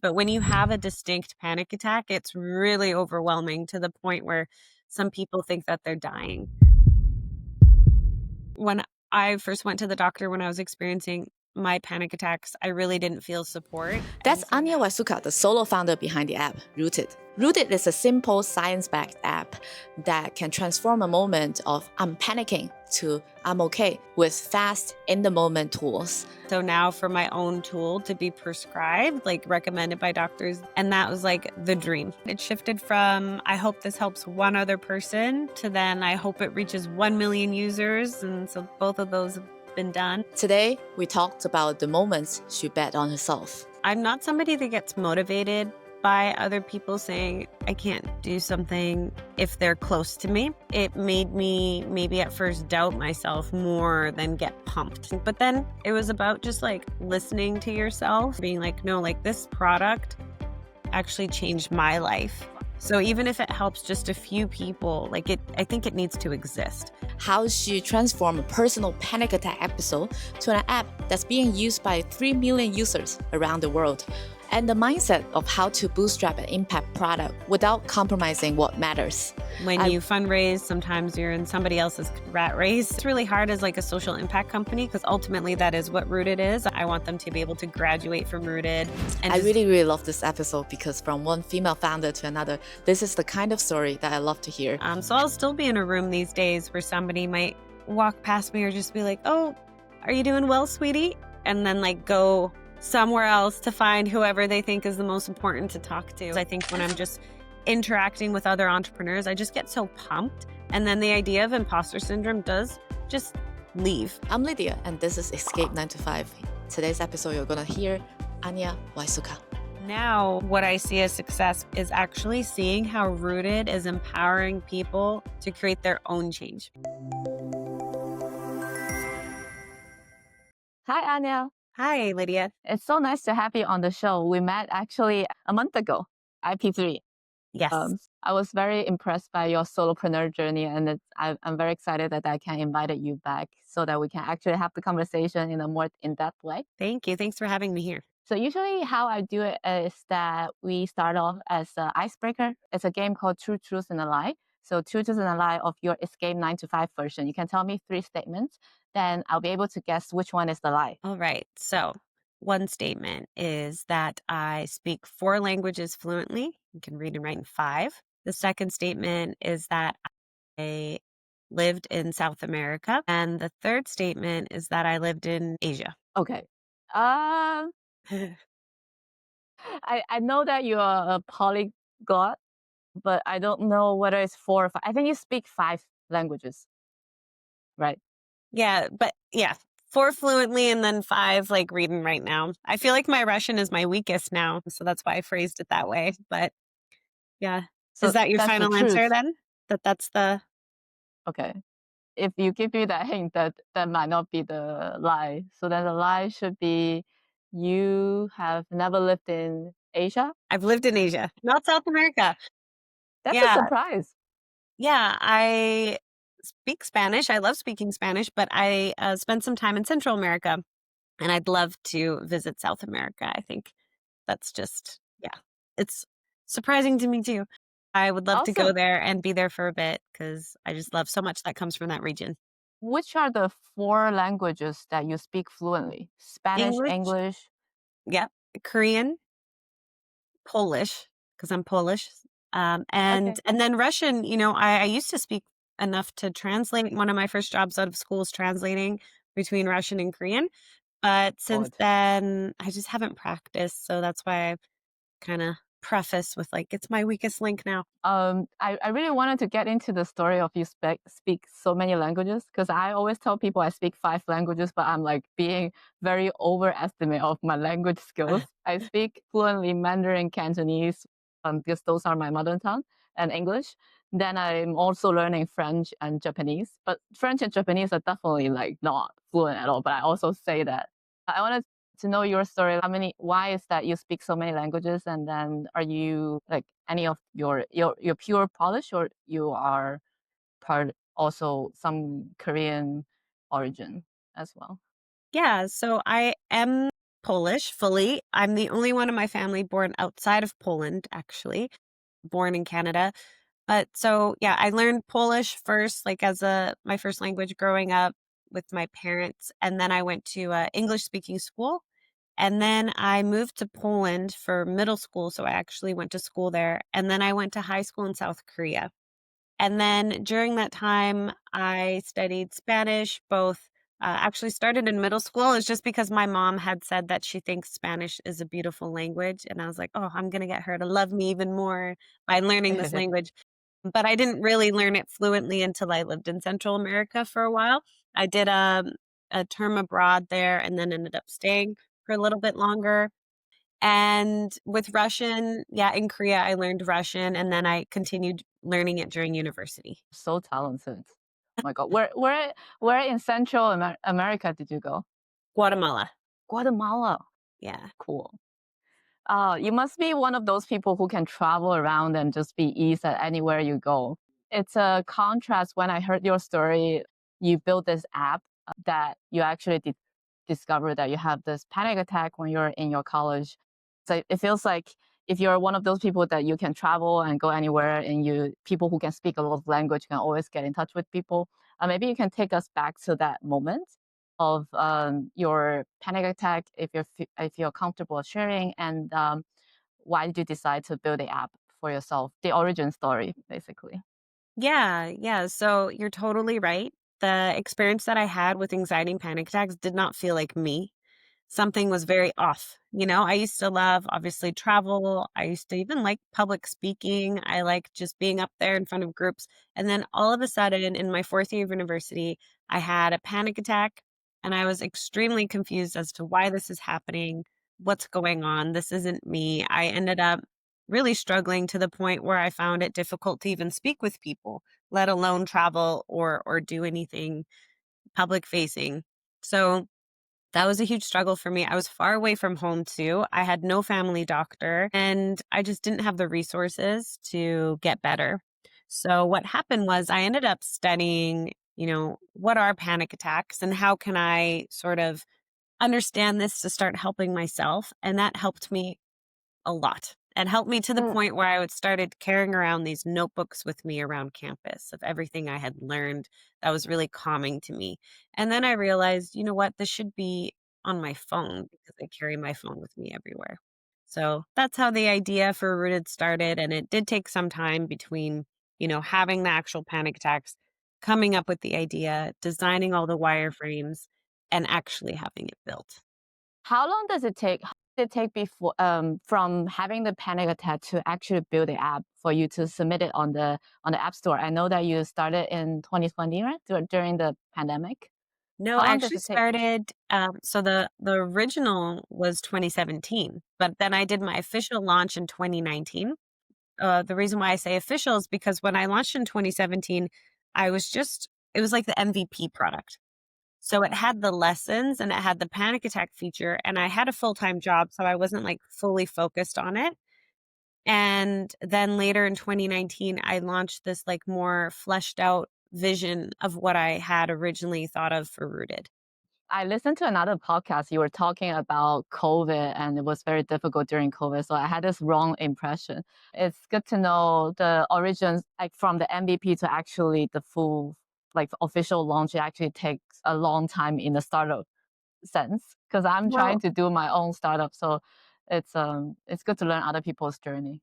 But when you have a distinct panic attack, it's really overwhelming to the point where some people think that they're dying. When I first went to the doctor when I was experiencing my panic attacks, I really didn't feel support. That's Ania Wysocka, the solo founder behind the app, Rooted. Rooted is a simple science-backed app that can transform a moment of I'm panicking to I'm okay with fast, in-the-moment tools. So now for my own tool to be prescribed, like recommended by doctors, and that was like the dream. It shifted from I hope this helps one other person to then I hope it reaches 1 million users. And so both of those have been done. Today, we talked about the moments she bet on herself. I'm not somebody that gets motivated by other people saying I can't do something if they're close to me. It made me maybe at first doubt myself more than get pumped. But then it was about just like listening to yourself, being like, no, like this product actually changed my life. So even if it helps just a few people, I think it needs to exist. How she transformed a personal panic attack episode to an app that's being used by 3 million users around the world. And the mindset of how to bootstrap an impact product without compromising what matters. When you fundraise, sometimes you're in somebody else's rat race. It's really hard as like a social impact company because ultimately that is what Rooted is. I want them to be able to graduate from Rooted. And I really love this episode because from one female founder to another, this is the kind of story that I love to hear. So I'll still be in a room these days where somebody might walk past me or just be like, oh, are you doing well, sweetie? And then like go somewhere else to find whoever they think is the most important to talk to. I think when I'm just interacting with other entrepreneurs, I just get so pumped. And then the idea of imposter syndrome does just leave. I'm Lydia, and this is Escape 9 to 5. Today's episode, you're going to hear Ania Wysocka. Now, what I see as success is actually seeing how Rooted is empowering people to create their own change. Hi, Ania. Hi, Lydia. It's so nice to have you on the show. We met actually a month ago, IP3. Yes. I was very impressed by your solopreneur journey, and I'm very excited that I can invite you back so that we can actually have the conversation in a more in-depth way. Thank you. Thanks for having me here. So usually how I do it is that we start off as an icebreaker. It's a game called True Truth and a Lie. So True Truth and a Lie of your Escape 9 to 5 version. You can tell me 3 statements, then I'll be able to guess which one is the lie. All right. So one statement is that I speak 4 languages fluently. You can read and write in 5. The second statement is that I lived in South America. And the third statement is that I lived in Asia. Okay. I know that you are a polyglot, but I don't know whether it's 4 or 5. I think you speak 5 languages, right? Yeah, but yeah, 4 fluently and then 5 like reading right now. I feel like my Russian is my weakest now, so that's why I phrased it that way. But yeah, So is that your that's the final answer truth. then? That's the Okay. If you give me that hint, that might not be the lie. So then the lie should be you have never lived in Asia. I've lived in Asia, not South America. That's a Yeah, surprise. yeah, I speak Spanish. I love speaking Spanish, but I spent some time in Central America, and I'd love to visit South America. I think that's just, yeah, it's surprising to me too. I would love to go Awesome. there and be there for a bit because I just love so much that comes from that region. Which are the 4 languages that you speak fluently? Spanish, English? Yep, Korean, Polish, because I'm Polish, Okay. and then Russian. You know, I used to speak enough to translate. One of my first jobs out of school is translating between Russian and Korean, but since Good. then I just haven't practiced. So that's why I kind of preface with like, it's my weakest link now. I really wanted to get into the story of you speak so many languages because I always tell people I speak 5 languages, but I'm like being very overestimate of my language skills. I speak fluently Mandarin, Cantonese, because those are my mother tongue, and English. Then I'm also learning French and Japanese, but French and Japanese are definitely like not fluent at all. But I also say that I wanted to know your story. Why is that you speak so many languages? And then are you like any of your pure Polish, or you are part also some Korean origin as well? Yeah, so I am Polish fully. I'm the only one in my family born outside of Poland, actually, born in Canada. But so, yeah, I learned Polish first, like as my first language growing up with my parents. And then I went to English speaking school. And then I moved to Poland for middle school. So I actually went to school there. And then I went to high school in South Korea. And then during that time, I studied Spanish, both actually started in middle school. It's just because my mom had said that she thinks Spanish is a beautiful language. And I was like, oh, I'm going to get her to love me even more by learning this language. But I didn't really learn it fluently until I lived in Central America for a while. I did a term abroad there and then ended up staying for a little bit longer. And with Russian, yeah, in Korea, I learned Russian and then I continued learning it during university. So talented. Oh my God. Where in Central America did you go? Guatemala. Guatemala. Yeah. Cool. You must be one of those people who can travel around and just be ease at anywhere you go. It's a contrast. When I heard your story, you built this app that you actually discover that you have this panic attack when you're in your college. So it feels like if you're one of those people that you can travel and go anywhere, and people who can speak a lot of language can always get in touch with people. Maybe you can take us back to that moment of your panic attack, if you're comfortable sharing, and why did you decide to build the app for yourself? The origin story, basically. Yeah. So you're totally right. The experience that I had with anxiety and panic attacks did not feel like me. Something was very off. I used to love, obviously, travel. I used to even like public speaking. I like just being up there in front of groups. And then all of a sudden, in my fourth year of university, I had a panic attack and I was extremely confused as to why this is happening. What's going on? This isn't me. I ended up really struggling to the point where I found it difficult to even speak with people, let alone travel or do anything public facing. So that was a huge struggle for me. I was far away from home too. I had no family doctor and I just didn't have the resources to get better. So what happened was I ended up studying, what are panic attacks and how can I sort of understand this to start helping myself? And that helped me a lot. And helped me to the point where I would started carrying around these notebooks with me around campus of everything I had learned that was really calming to me. And then I realized, you know what, this should be on my phone because I carry my phone with me everywhere. So that's how the idea for Rooted started. And it did take some time between, having the actual panic attacks, coming up with the idea, designing all the wireframes, and actually having it built. How long does it take? How did it take before from having the panic attack to actually build the app for you to submit it on the App Store? I know that you started in 2020, right? During the pandemic. No, How I long does actually it take? started, so the original was 2017, but then I did my official launch in 2019. The reason why I say official is because when I launched in 2017, it was like the MVP product. So it had the lessons and it had the panic attack feature, and I had a full-time job, so I wasn't like fully focused on it. And then later in 2019, I launched this like more fleshed out vision of what I had originally thought of for Rooted. I listened to another podcast. You were talking about COVID, and it was very difficult during COVID. So I had this wrong impression. It's good to know the origins, like from the MVP to actually the full, like official launch. It actually takes a long time in the startup sense, because I'm trying Well, to do my own startup. So it's good to learn other people's journey.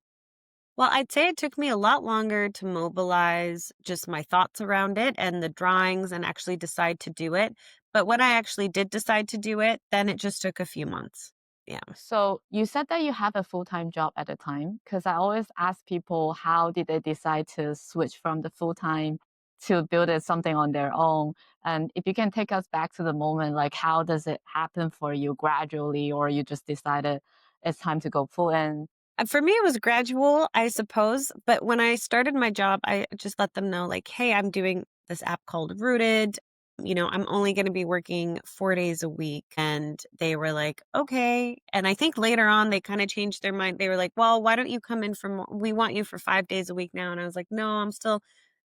Well, I'd say it took me a lot longer to mobilize just my thoughts around it and the drawings and actually decide to do it. But when I actually did decide to do it, then it just took a few months. Yeah. So you said that you have a full-time job at the time, because I always ask people how did they decide to switch from the full-time to build it something on their own. And if you can take us back to the moment, like how does it happen for you gradually, or you just decided it's time to go full in? For me, it was gradual, I suppose. But when I started my job, I just let them know, like, hey, I'm doing this app called Rooted. I'm only going to be working 4 days a week. And they were like, okay. And I think later on, they kind of changed their mind. They were like, well, why don't you come in for more? We want you for 5 days a week now. And I was like, no, I'm still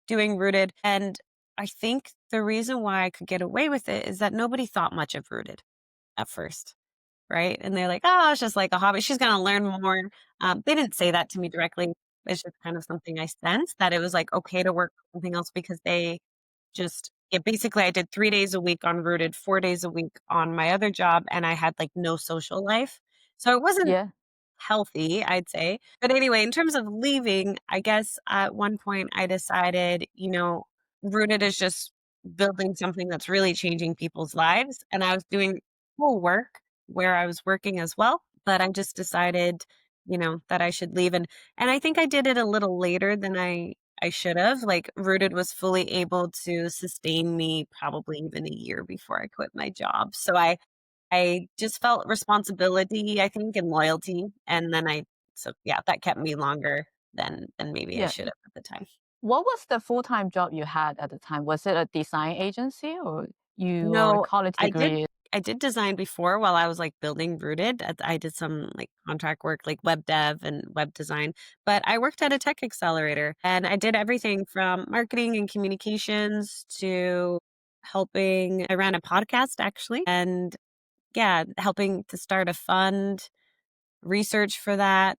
doing Rooted. And I think the reason why I could get away with it is that nobody thought much of Rooted at first. right? And they're like, oh, it's just like a hobby. She's going to learn more. They didn't say that to me directly. It's just kind of something I sensed that it was like okay to work on something else because they just, yeah, basically I did 3 days a week on Rooted, 4 days a week on my other job, and I had like no social life. So it wasn't Yeah. healthy, I'd say. But anyway, in terms of leaving, I guess at one point I decided, Rooted is just building something that's really changing people's lives. And I was doing cool work where I was working as well. But I just decided, that I should leave. And I think I did it a little later than I should have. Like Rooted was fully able to sustain me probably even a year before I quit my job. So I just felt responsibility, I think, and loyalty, and then yeah, that kept me longer than maybe I Yeah. should have at the time. What was the full-time job you had at the time? Was it a design agency or your No, college I did degree? I did design before while I was, like, building Rooted. I did some, like, contract work, like web dev and web design, but I worked at a tech accelerator, and I did everything from marketing and communications to helping I ran a podcast, actually, and, yeah, helping to start a fund, research for that,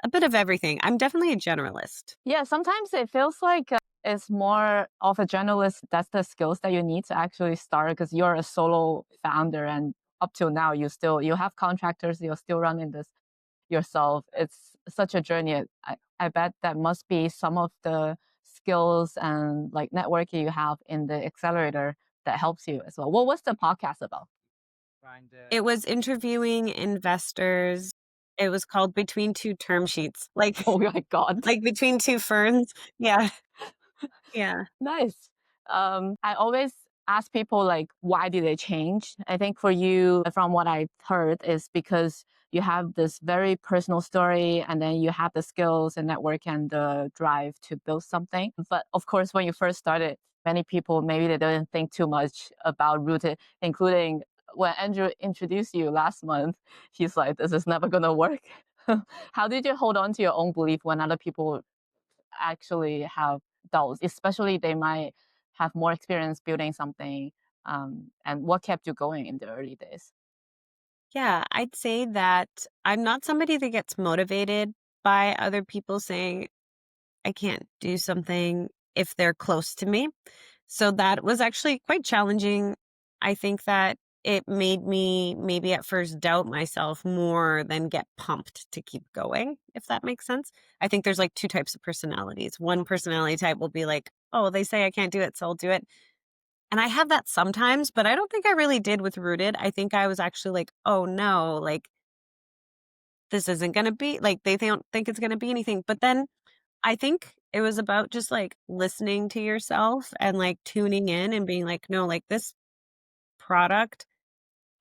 a bit of everything. I'm definitely a generalist. Yeah, sometimes it feels like it's more of a journalist. That's the skills that you need to actually start because you're a solo founder, and up till now you have contractors. You're still running this yourself. It's such a journey. I bet that must be some of the skills and like networking you have in the accelerator that helps you as well. What was the podcast about? It was interviewing investors. It was called Between Two Term Sheets, like Oh my god. like between two ferns. Yeah, yeah. Nice. I always ask people like, why did they change? I think for you, from what I've heard, is because you have this very personal story, and then you have the skills and network and the drive to build something. But of course, when you first started, many people maybe they didn't think too much about Rooted, including when Andrew introduced you last month. He's like, "This is never gonna work." How did you hold on to your own belief when other people actually have doubts, especially they might have more experience building something. And what kept you going in the early days? Yeah, I'd say that I'm not somebody that gets motivated by other people saying I can't do something if they're close to me. So that was actually quite challenging. I think that it made me maybe at first doubt myself more than get pumped to keep going, if that makes sense. I think there's like two types of personalities. One personality type will be like, oh, they say I can't do it, so I'll do it. And I have that sometimes, but I don't think I really did with Rooted. I think I was actually like, oh no, like this isn't going to be like, they don't think it's going to be anything. But then I think it was about just like listening to yourself and like tuning in and being like, no, like this product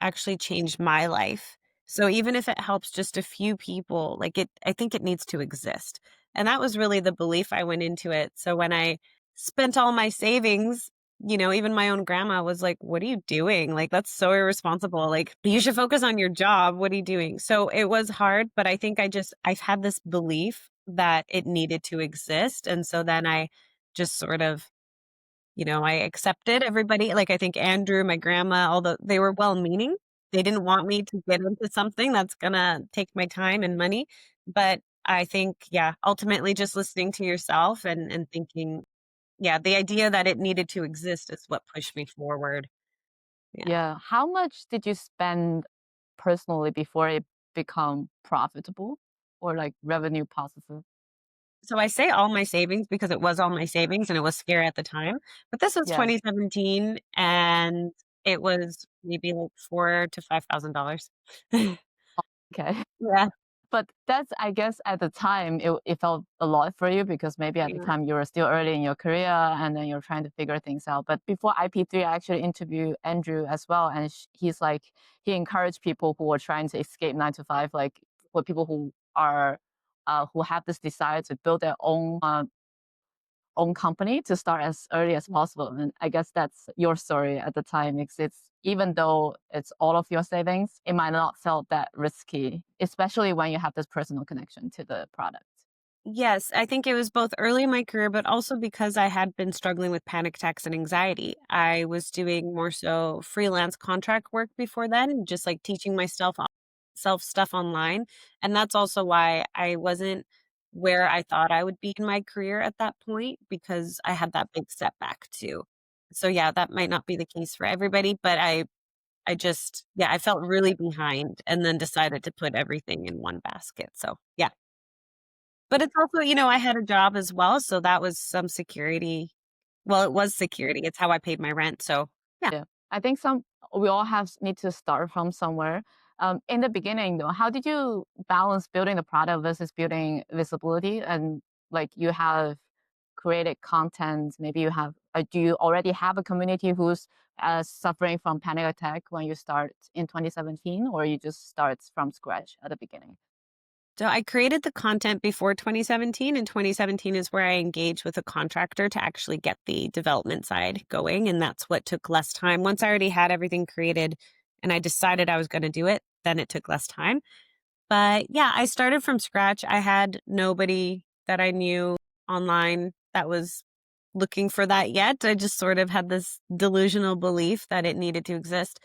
actually changed my life. So even if it helps just a few people, like I think it needs to exist. And that was really the belief I went into it. So when I spent all my savings, even my own grandma was like, what are you doing? Like, that's so irresponsible. Like, you should focus on your job. What are you doing? So it was hard, but I think I've had this belief that it needed to exist. And so then I just sort of I accepted everybody. Like, I think Andrew, my grandma, although they were well-meaning, they didn't want me to get into something that's gonna take my time and money. But I think, yeah, ultimately just listening to yourself and thinking, yeah, the idea that it needed to exist is what pushed me forward. Yeah. Yeah. How much did you spend personally before it become profitable or like revenue positive? So I say all my savings because it was all my savings and it was scary at the time. But this was Yeah. 2017 and it was maybe like $4 to $5,000. Okay. Yeah. But that's, I guess, at the time, it felt a lot for you because maybe at the Yeah. time you were still early in your career and then you're trying to figure things out. But before IP3, I actually interviewed Andrew as well. And he's like, he encouraged people who are trying to escape 9 to 5, like for people who have this desire to build their own company to start as early as possible. And I guess that's your story at the time. It's even though it's all of your savings, it might not felt that risky, especially when you have this personal connection to the product. Yes, I think it was both early in my career, but also because I had been struggling with panic attacks and anxiety. I was doing more so freelance contract work before then, just like teaching myself myself stuff online. And that's also why I wasn't where I thought I would be in my career at that point because I had that big setback too. So yeah, that might not be the case for everybody, but I just yeah, I felt really behind and then decided to put everything in one basket. So yeah. But it's also, I had a job as well, so that was some security. Well, it was security. It's how I paid my rent. So yeah. Yeah. I think we all need to start from somewhere. In the beginning though, how did you balance building the product versus building visibility? And like you have created content, maybe do you already have a community who's suffering from panic attack when you start in 2017, or you just start from scratch at the beginning? So I created the content before 2017, and 2017 is where I engaged with a contractor to actually get the development side going, and that's what took less time. Once I already had everything created and I decided I was going to do it, then it took less time. But yeah, I started from scratch. I had nobody that I knew online that was looking for that yet. I just sort of had this delusional belief that it needed to exist.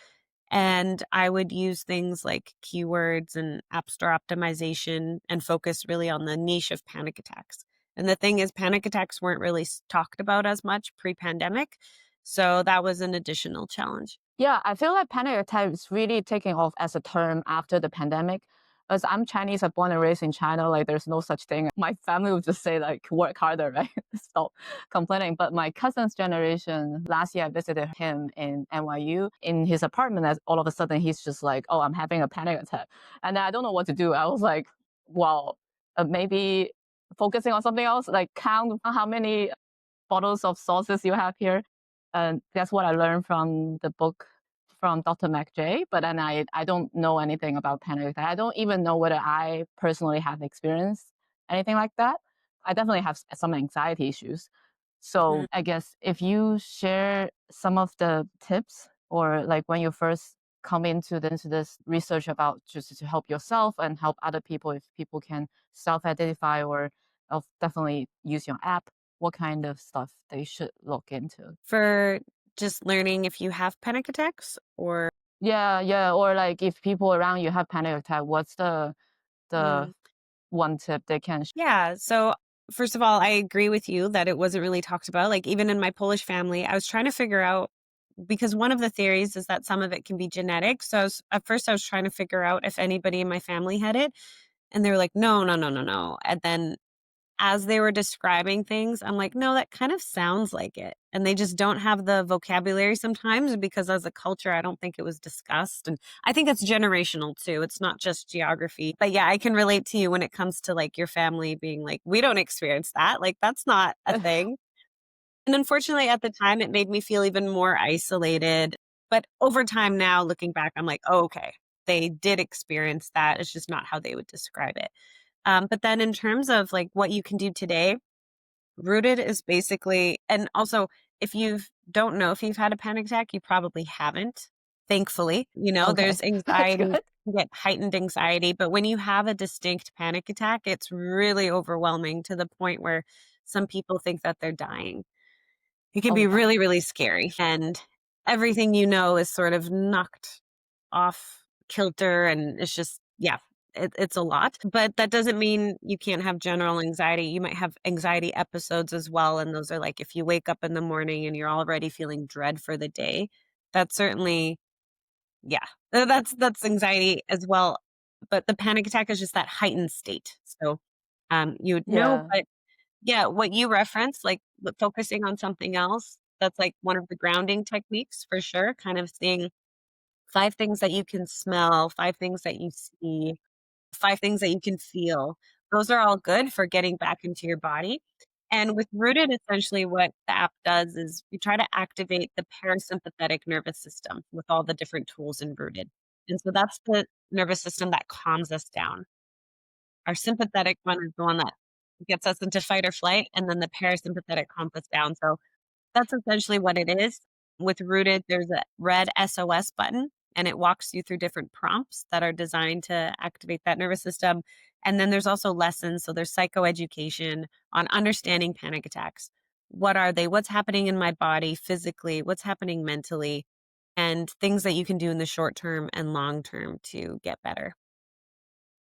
And I would use things like keywords and app store optimization and focus really on the niche of panic attacks. And the thing is, panic attacks weren't really talked about as much pre pandemic. So that was an additional challenge. Yeah, I feel like panic attack is really taking off as a term after the pandemic. As I'm Chinese, I'm born and raised in China, like there's no such thing. My family would just say like work harder, right? Stop complaining. But my cousin's generation, last year I visited him in NYU in his apartment, as all of a sudden he's just like, oh, I'm having a panic attack. And I don't know what to do. I was like, well, maybe focusing on something else, like count how many bottles of sauces you have here. And that's what I learned from the book from Dr. McJ. But then I don't know anything about panic attack. I don't even know whether I personally have experienced anything like that. I definitely have some anxiety issues. Mhm. So I guess if you share some of the tips, or like when you first come into this research about just to help yourself and help other people, if people can self-identify or definitely use your app, what kind of stuff they should look into? For just learning if you have panic attacks or Yeah, yeah. Or like if people around you have panic attack, what's the mm, one tip they can yeah. So, first of all, I agree with you that it wasn't really talked about. Like, even in my Polish family, I was trying to figure out because one of the theories is that some of it can be genetic. So, at first, I was trying to figure out if anybody in my family had it. And they were like, no, no, no, no, no. And then as they were describing things, I'm like, "No, that kind of sounds like it." And they just don't have the vocabulary sometimes because as a culture, I don't think it was discussed, and I think it's generational too, it's not just geography. But yeah, I can relate to you when it comes to, like, your family being like, "We don't experience that, like, that's not a thing." And unfortunately, at the time, it made me feel even more isolated, but over time now, looking back, I'm like, "Oh, okay. They did experience that, it's just not how they would describe it." But then in terms of like what you can do today, rooted is basically, and also if you don't know if you've had a panic attack, you probably haven't. Thankfully, Okay, there's that's anxiety, good. you get heightened anxiety, but when you have a distinct panic attack, it's really overwhelming to the point where some people think that they're dying. It can Oh be wow. really, really scary. And everything is sort of knocked off kilter. And it's just, yeah, it's a lot. But that doesn't mean you can't have general anxiety. You might have anxiety episodes as well. And those are like if you wake up in the morning and you're already feeling dread for the day, that's certainly, yeah, that's anxiety as well. But the panic attack is just that heightened state. So you would know, Yeah. but yeah, what you referenced, like, focusing on something else, that's, like, one of the grounding techniques for sure, kind of seeing 5 things that you can smell, 5 things that you see, 5 things that you can feel. Those are all good for getting back into your body, and with Rooted, essentially what the app does is we try to activate the parasympathetic nervous system with all the different tools in Rooted, and so that's the nervous system that calms us down. Our sympathetic one is the one that gets us into fight or flight, and then the parasympathetic calms us down. So that's essentially what it is. With Rooted, there's a red SOS button, and it walks you through different prompts that are designed to activate that nervous system. And then there's also lessons. So there's psychoeducation on understanding panic attacks. What are they? What's happening in my body physically? What's happening mentally? And things that you can do in the short term and long term to get better.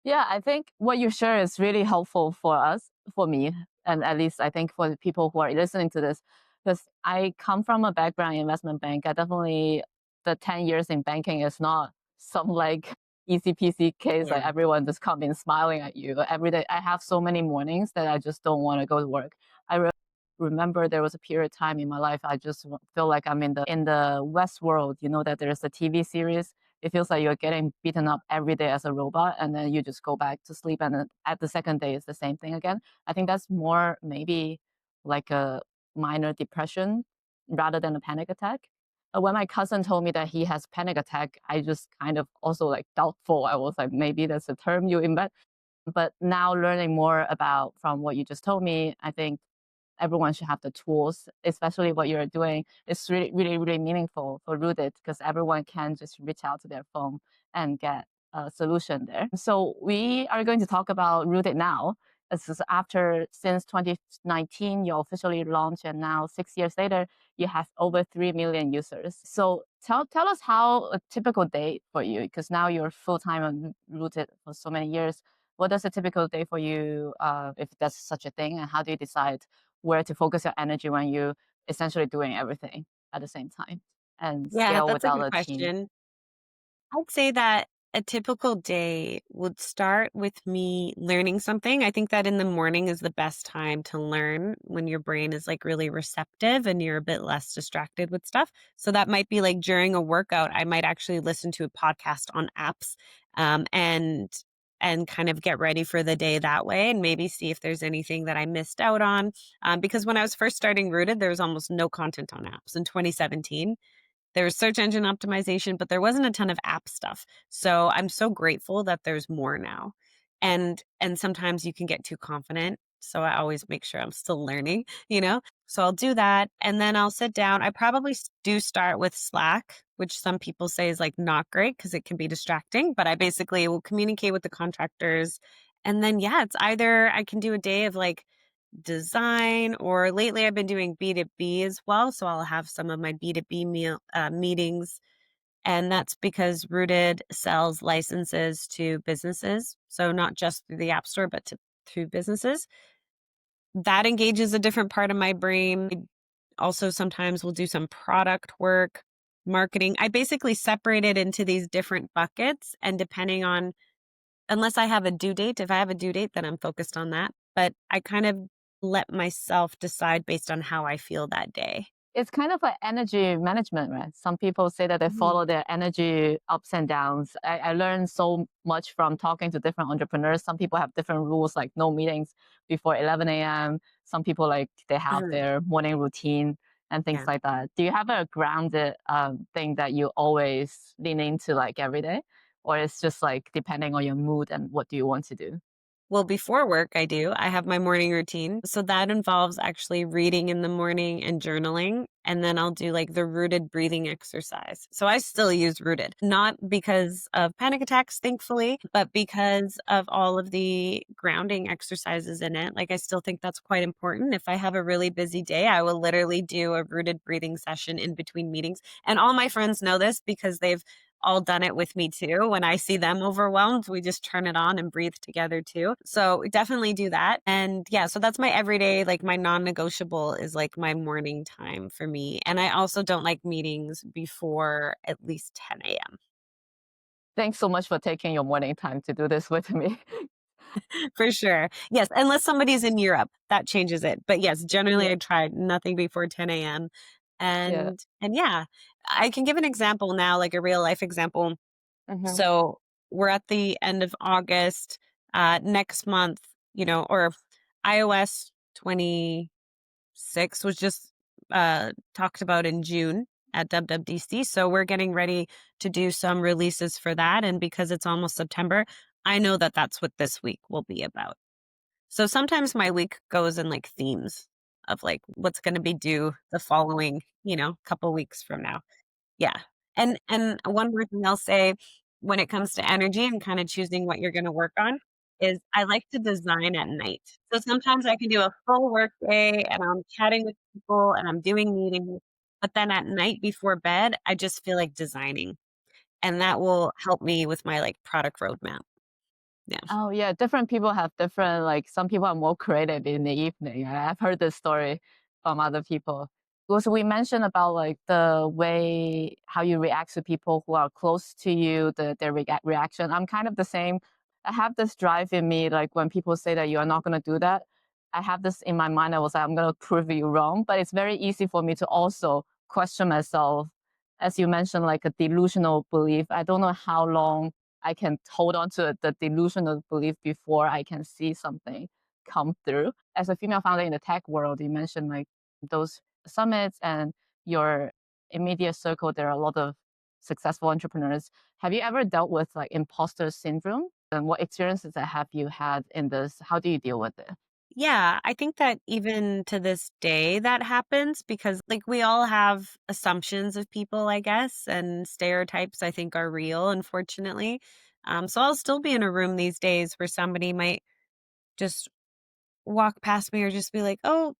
Yeah, I think what you share is really helpful for us, for me, and at least I think for the people who are listening to this, because I come from a background in investment bank. I definitely, the 10 years in banking is not some like easy peasy case, like Yeah. everyone just come in smiling at you every day. I have so many mornings that I just don't want to go to work. Remember there was a period of time in my life I just feel like I'm in the West world. You know that there's a TV series. It feels like you're getting beaten up every day as a robot, and then you just go back to sleep, and then at the second day it's the same thing again. I think that's more maybe like a minor depression rather than a panic attack. When my cousin told me that he has panic attack, I just kind of also like doubtful. I was like, maybe that's a term you invent. But now learning more about from what you just told me, I think everyone should have the tools, especially what you're doing. It's really, really, really meaningful for Rooted because everyone can just reach out to their phone and get a solution there. So we are going to talk about Rooted now. This is after since 2019, you officially launched, and now 6 years later, you have over 3 million users. So tell us how a typical day for you, because now you're full time on Rooted for so many years. What does a typical day for you, if that's such a thing, and how do you decide where to focus your energy when you essentially doing everything at the same time and Yeah, scale that's a without good a team? question. I'd say that a typical day would start with me learning something. I think that in the morning is the best time to learn when your brain is like really receptive and you're a bit less distracted with stuff. So that might be like during a workout, I might actually listen to a podcast on apps um, and and kind of get ready for the day that way and maybe see if there's anything that I missed out on. Because when I was first starting Rooted, there was almost no content on apps in 2017. There was search engine optimization, but there wasn't a ton of app stuff. So I'm so grateful that there's more now. And sometimes you can get too confident. So I always make sure I'm still learning, you know? So I'll do that and then I'll sit down. I probably do start with Slack, which some people say is like not great because it can be distracting, but I basically will communicate with the contractors. And then, yeah, it's either I can do a day of like design, or lately I've been doing B2B as well. So I'll have some of my B2B meetings. And that's because Rooted sells licenses to businesses. So not just through the App Store, but through businesses. That engages a different part of my brain. I also sometimes will do some product work, marketing. I basically separate it into these different buckets. And depending on, unless I have a due date, if I have a due date, then I'm focused on that. But I kind of let myself decide based on how I feel that day. It's kind of like energy management, right? Some people say that they Mhm. follow their energy ups and downs. I learned so much from talking to different entrepreneurs. Some people have different rules, like no meetings before 11 a.m. Some people like they have Mhm. their morning routine and things Yeah. like that. Do you have a grounded thing that you always lean into like every day? Or it's just like depending on your mood and what do you want to do? Well, before work, I do. I have my morning routine. So that involves actually reading in the morning and journaling. And then I'll do like the rooted breathing exercise. So I still use rooted, not because of panic attacks, thankfully, but because of all of the grounding exercises in it. Like I still think that's quite important. If I have a really busy day, I will literally do a rooted breathing session in between meetings. And all my friends know this because they've all done it with me too. When I see them overwhelmed, we just turn it on and breathe together too. So definitely do that. And yeah, so that's my everyday, like my non negotiable is like my morning time for me. And I also don't like meetings before at least 10 a.m. Thanks so much for taking your morning time to do this with me. For sure. Yes. Unless somebody's in Europe, that changes it. But yes, generally Yeah. I try nothing before 10 a.m. Yeah. And yeah, I can give an example now, like a real life example. Hmm. So we're at the end of August. Next month, or iOS 26 was just talked about in June at WWDC. So we're getting ready to do some releases for that. And because it's almost September, I know that that's what this week will be about. So sometimes my week goes in like themes of like what's going to be due the following, couple weeks from now. Yeah. And one more thing I'll say when it comes to energy and kind of choosing what you're gonna work on is I like to design at night. So sometimes I can do a full work day and I'm chatting with people and I'm doing meetings, but then at night before bed, I just feel like designing, and that will help me with my, like, product roadmap. Yeah. Oh yeah, different people have different, like some people are more creative in the evening. I've heard this story from other people. Because we mentioned about like the way how you react to people who are close to you, their reaction. I'm kind of the same. I have this drive in me, like when people say that you are not going to do that, I have this in my mind. I was like, I'm going to prove you wrong. But it's very easy for me to also question myself. As you mentioned, like a delusional belief. I don't know how long I can hold on to the delusional belief before I can see something come through. As a female founder in the tech world, you mentioned like those summits and your immediate circle, there are a lot of successful entrepreneurs. Have you ever dealt with like imposter syndrome? And what experiences have you had in this? How do you deal with it? Yeah, I think that even to this day that happens because like we all have assumptions of people, I guess, and stereotypes I think are real, unfortunately. So I'll still be in a room these days where somebody might just walk past me or just be like, "Oh,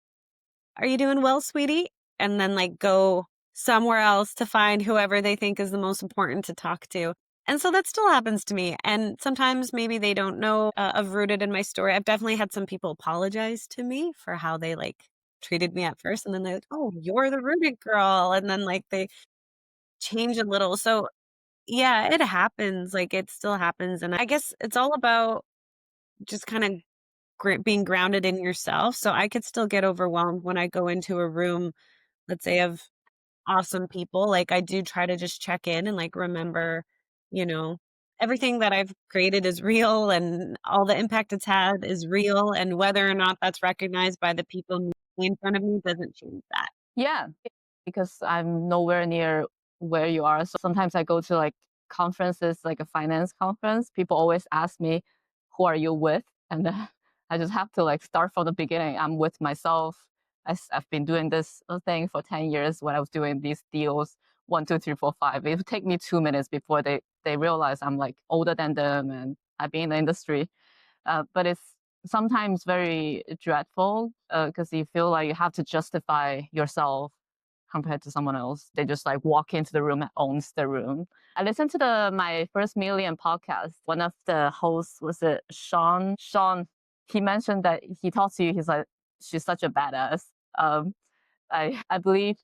are you doing well, sweetie?" And then like go somewhere else to find whoever they think is the most important to talk to. And so that still happens to me. And sometimes maybe they don't know I've rooted in my story. I've definitely had some people apologize to me for how they like treated me at first. And then they're like, "Oh, you're the rooted girl." And then like they change a little. So yeah, it happens. Like it still happens. And I guess it's all about just kind of being grounded in yourself. So I could still get overwhelmed when I go into a room, let's say, of awesome people. Like I do try to just check in and like remember, you know, everything that I've created is real and all the impact it's had is real. And whether or not that's recognized by the people in front of me doesn't change that. Yeah, because I'm nowhere near where you are. So sometimes I go to like conferences, like a finance conference. People always ask me, "Who are you with?" And then I just have to like start from the beginning. I'm with myself. I've been doing this thing for 10 years when I was doing these deals, one, two, three, four, five. It would take me 2 minutes before they realize I'm like older than them and I've been in the industry. But it's sometimes very dreadful because you feel like you have to justify yourself compared to someone else. They just like walk into the room and owns the room. I listened to my first million podcast. One of the hosts was it Sean. Sean, he mentioned that he talks to you. He's like, she's such a badass. Um, I believe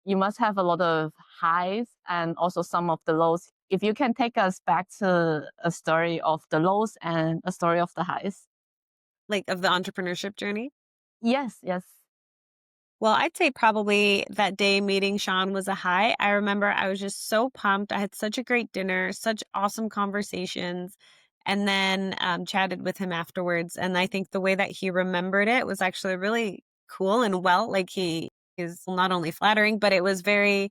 you must have a lot of highs and also some of the lows. If you can take us back to a story of the lows and a story of the highs. Like of the entrepreneurship journey. Yes, yes. Well, I'd say probably that day meeting Sean was a high. I remember I was just so pumped. I had such a great dinner, such awesome conversations, and then chatted with him afterwards. And I think the way that he remembered it was actually really cool and well. Like he is not only flattering, but it was very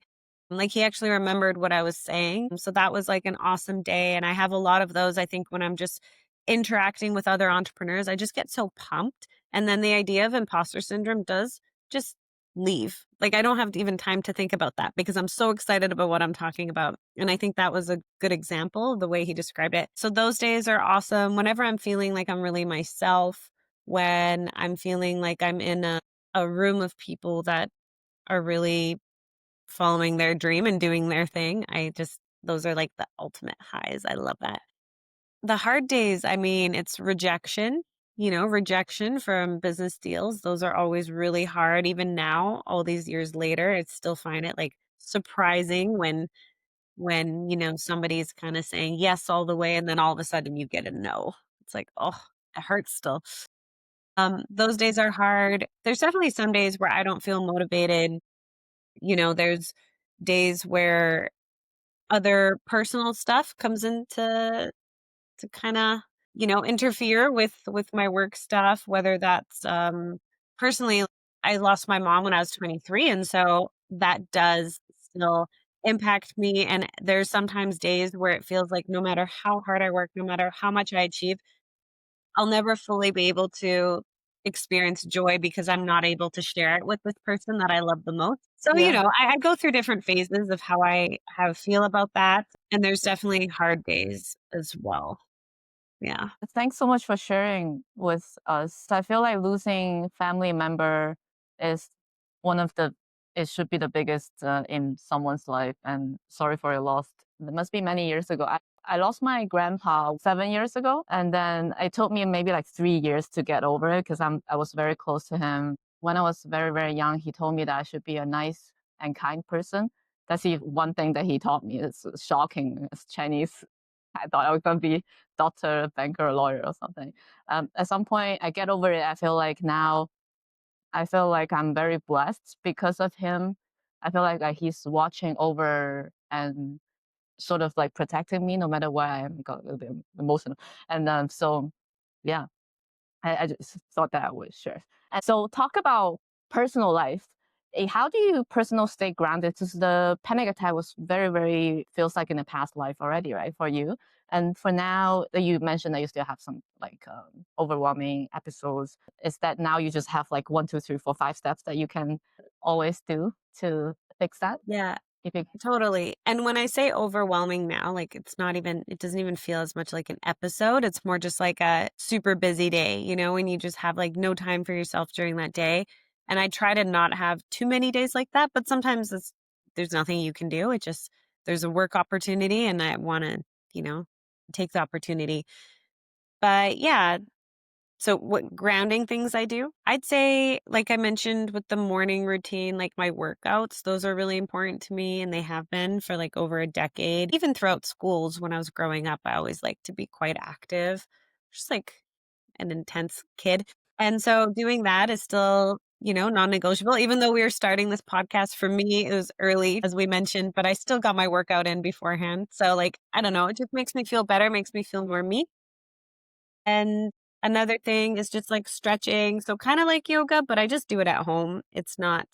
like he actually remembered what I was saying. So that was like an awesome day. And I have a lot of those, I think, when I'm just interacting with other entrepreneurs, I just get so pumped. And then the idea of imposter syndrome does just leave. Like I don't have even time to think about that because I'm so excited about what I'm talking about. And I think that was a good example of the way he described it. So those days are awesome. Whenever I'm feeling like I'm really myself, when I'm feeling like I'm in a room of people that are really following their dream and doing their thing, those are like the ultimate highs. I love that. The hard days, I mean, it's rejection, rejection from business deals. Those are always really hard. Even now, all these years later, I still find it like surprising when somebody's kind of saying yes all the way and then all of a sudden you get a no. It's like, oh, it hurts still. Those days are hard. There's definitely some days where I don't feel motivated. There's days where other personal stuff comes into to kinda, interfere with my work stuff, whether that's, personally, I lost my mom when I was 23, and so that does still impact me, and there's sometimes days where it feels like no matter how hard I work, no matter how much I achieve, I'll never fully be able to experience joy because I'm not able to share it with this person that I love the most. So, Yeah. I go through different phases of how I feel about that, and there's definitely hard days as well. Yeah. Thanks so much for sharing with us. I feel like losing family member is one of the it should be the biggest in someone's life. And sorry for your loss. It must be many years ago. I lost my grandpa 7 years ago, and then it took me maybe like 3 years to get over it because I was very close to him. When I was very, very young, he told me that I should be a nice and kind person. That's the one thing that he taught me. It's shocking as Chinese. I thought I was going to be doctor, banker, lawyer, or something. At some point, I get over it. I feel like now, I feel like I'm very blessed because of him. I feel like he's watching over and sort of like protecting me no matter where I am. Got a little bit emotional. And so, yeah, I just thought that I would share. And so, talk about personal life. How do you personal stay grounded? Because the panic attack was very, very feels like in the past life already, right, for you. And for now, you mentioned that you still have some like overwhelming episodes. Is that now you just have like 1, 2, 3, 4, 5 steps that you can always do to fix that? Yeah, If you, totally. And when I say overwhelming now, like it doesn't even feel as much like an episode. It's more just like a super busy day, when you just have like no time for yourself during that day. And I try to not have too many days like that, but sometimes there's nothing you can do. There's a work opportunity and I want to, you know, take the opportunity. But yeah, so what grounding things I do? I'd say, like I mentioned with the morning routine, like my workouts, those are really important to me and they have been for like over a decade. Even throughout schools when I was growing up, I always liked to be quite active, just like an intense kid. And so doing that is still, non-negotiable. Even though we were starting this podcast, for me, it was early, as we mentioned, but I still got my workout in beforehand. So like, I don't know, it just makes me feel better, makes me feel more me. And another thing is just like stretching. So kind of like yoga, but I just do it at home. It's not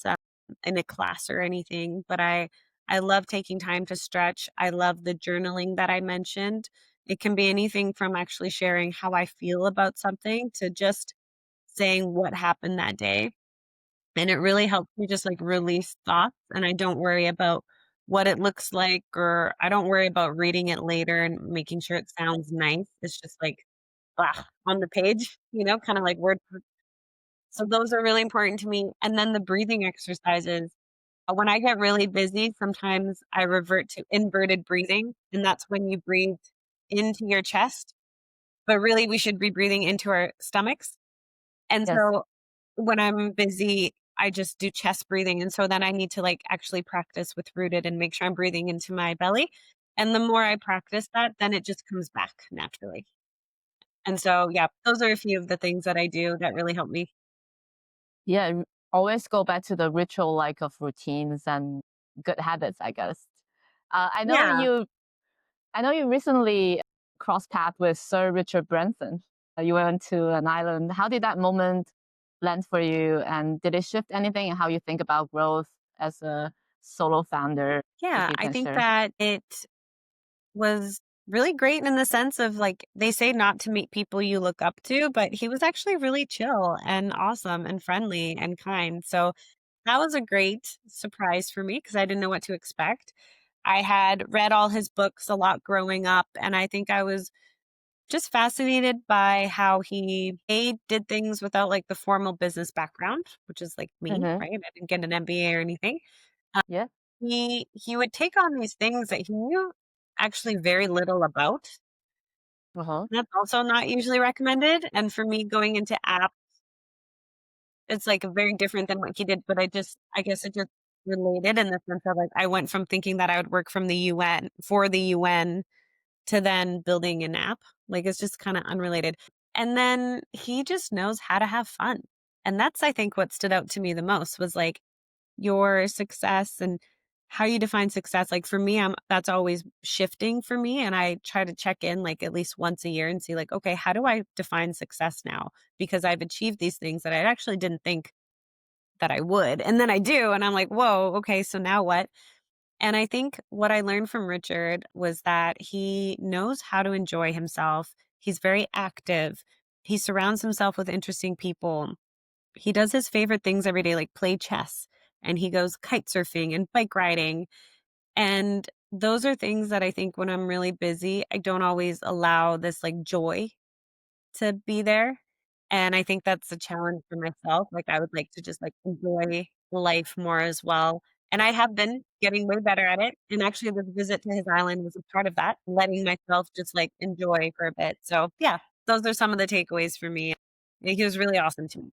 in a class or anything, but I love taking time to stretch. I love the journaling that I mentioned. It can be anything from actually sharing how I feel about something to just saying what happened that day. And it really helps me just like release thoughts and I don't worry about what it looks like or I don't worry about reading it later and making sure it sounds nice. It's just like on the page, kind of like word for so those are really important to me, and then the breathing exercises. When I get really busy, sometimes I revert to inverted breathing, and that's when you breathe into your chest, but really we should be breathing into our stomachs, and yes. so when I'm busy, I just do chest breathing, and so then I need to, like, actually practice with rooted and make sure I'm breathing into my belly, and the more I practice that, then it just comes back naturally. And so, yeah, those are a few of the things that I do that really help me. Yeah, always go back to the ritual like of routines and good habits, I guess. I know Yeah. you recently crossed paths with Sir Richard Branson. You went to an island. How did that moment land for you? And did it shift anything in how you think about growth as a solo founder? If Yeah, you I can think share. that it was really great in the sense of, like, they say not to meet people you look up to, but he was actually really chill and awesome and friendly and kind. So that was a great surprise for me because I didn't know what to expect. I had read all his books a lot growing up, and I think I was just fascinated by how he did things without, like, the formal business background, which is like me, Mm-hmm. right? I didn't get an MBA or anything. Yeah. He would take on these things that he knew actually very little about. Uh-huh. That's also not usually recommended, and for me, going into app, it's, like, very different than what he did, but I guess it just related in the sense of, like, I went from thinking that I would work from the UN for the UN to then building an app. Like, it's just kinda unrelated. And then he just knows how to have fun, and that's, I think, what stood out to me the most was, like, your success and how you define success. Like for me, that's always shifting for me. And I try to check in like at least once a year and see like, okay, how do I define success now? Because I've achieved these things that I actually didn't think that I would. And then I do. And I'm like, whoa, okay, so now what? And I think what I learned from Richard was that he knows how to enjoy himself. He's very active. He surrounds himself with interesting people. He does his favorite things every day, like play chess, and he goes kite surfing and bike riding. And those are things that I think when I'm really busy, I don't always allow this like joy to be there. And I think that's a challenge for myself. Like I would like to just like enjoy life more as well. And I have been getting way better at it. And actually, this visit to his island was a part of that, letting myself just like enjoy for a bit. So, yeah, those are some of the takeaways for me. He was really awesome to me.